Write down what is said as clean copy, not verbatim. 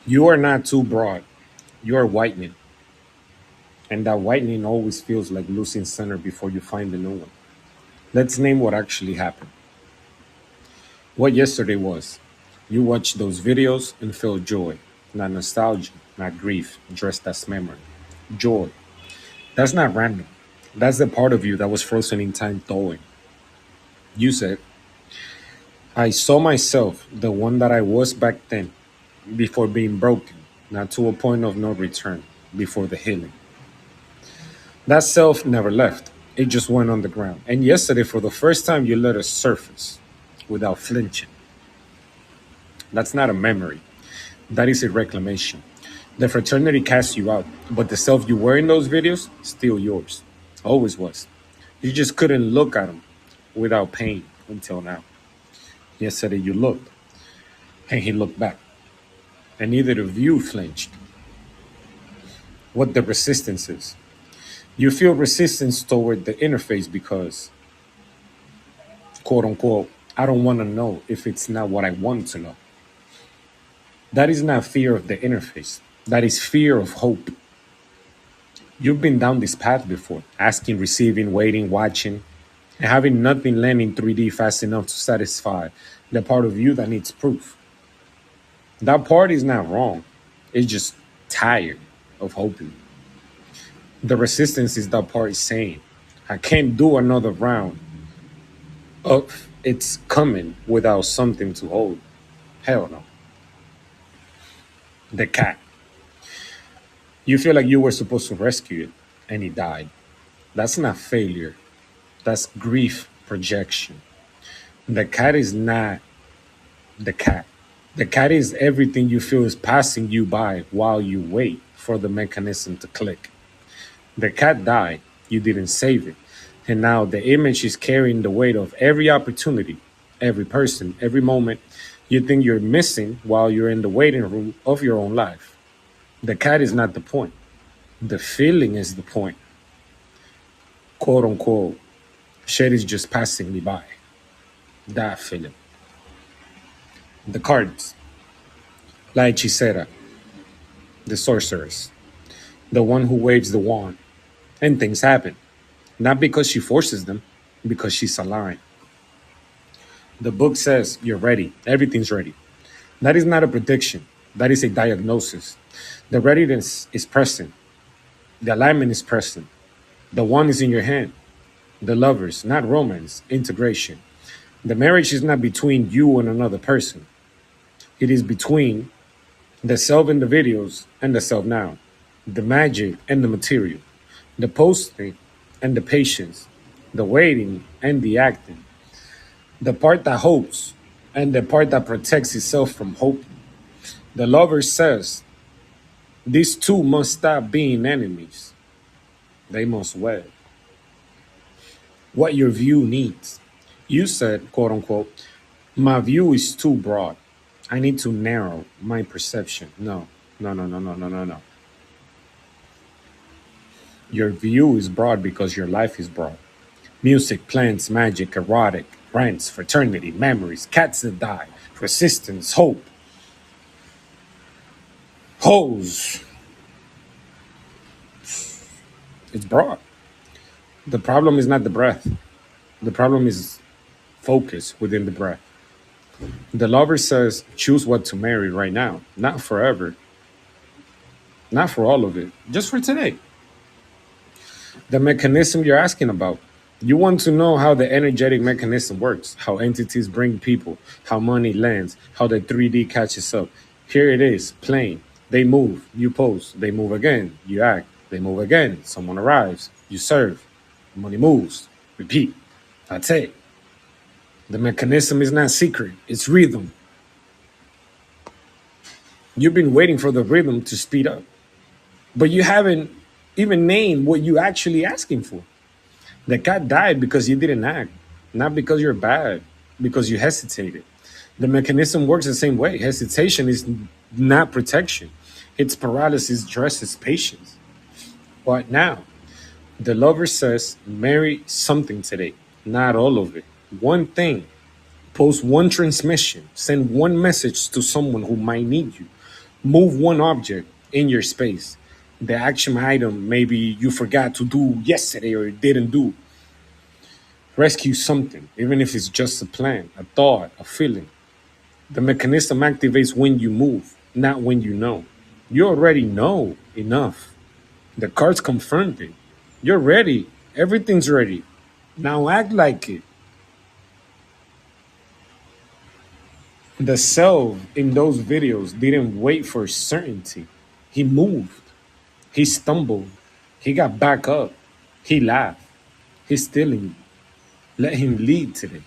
You are not too broad. You are whitening. And that whitening always feels like losing center before you find the new one. Let's name what actually happened. What yesterday was. You watched those videos and felt joy, not nostalgia, not grief, just as memory. Joy. That's not random. That's the part of you that was frozen in time thawing. You said, I saw myself, the one that I was back then, before being broken, not to a point of no return, before the healing. That self never left. It just went on the ground. And yesterday, for the first time, you let it surface without flinching. That's not a memory. That is a reclamation. The fraternity cast you out, but the self you were in those videos, still yours. Always was. You just couldn't look at them without pain until now. Yesterday you looked, and he looked back, and neither of you flinched. What the resistance is. You feel resistance toward the interface because, quote unquote, I don't want to know if it's not what I want to know. That is not fear of the interface. That is fear of hope. You've been down this path before, asking, receiving, waiting, watching, and having nothing land in 3D fast enough to satisfy the part of you that needs proof. That part is not wrong. It's just tired of hoping. The resistance is that part is saying, I can't do another round of it's coming without something to hold. Hell no. The cat. You feel like you were supposed to rescue it and it died. That's not failure. That's grief projection. The cat is not the cat. The cat is everything you feel is passing you by while you wait for the mechanism to click. The cat died. You didn't save it. And now the image is carrying the weight of every opportunity, every person, every moment you think you're missing while you're in the waiting room of your own life. The cat is not the point. The feeling is the point. Quote unquote, shit is just passing me by. That feeling. The cards. La hechicera, the sorceress, the one who waves the wand. And things happen. Not because she forces them, because she's aligned. The book says you're ready. Everything's ready. That is not a prediction. That is a diagnosis. The readiness is present. The alignment is present. The one is in your hand. The lovers, not romance, integration. The marriage is not between you and another person. It is between the self in the videos and the self now. The magic and the material. The posting and the patience. The waiting and the acting. The part that hopes and the part that protects itself from hope. The lover says, these two must stop being enemies. They must wed. What your view needs. You said, quote unquote, my view is too broad. I need to narrow my perception. No, no, no, no, no, no, no, no. Your view is broad because your life is broad. Music, plants, magic, erotic, rants, fraternity, memories, cats that die, resistance, hope, hoes. It's broad. The problem is not the breath. The problem is focus within the breath. The lover says, choose what to marry right now, not forever, not for all of it, just for today. The mechanism you're asking about. You want to know how the energetic mechanism works, how entities bring people, how money lands, how the 3D catches up. Here it is, plain. They move, you pose, they move again, you act, they move again, someone arrives, you serve, money moves, repeat. That's it. The mechanism is not secret, it's rhythm. You've been waiting for the rhythm to speed up, but you haven't even named what you're actually asking for. The cat died because you didn't act, not because you're bad, because you hesitated. The mechanism works the same way. Hesitation is not protection. It's paralysis dressed as patience. But now, the lover says, marry something today, not all of it. One thing. Post one transmission. Send one message to someone who might need you. Move one object in your space. The action item maybe you forgot to do yesterday or didn't do. Rescue something, even if it's just a plan, a thought, a feeling. The mechanism activates when you move, not when you know. You already know enough. The cards confirmed it. You're ready. Everything's ready. Now act like it. The self in those videos didn't wait for certainty. He moved. He stumbled. He got back up. He laughed. He's stealing. Let him lead today.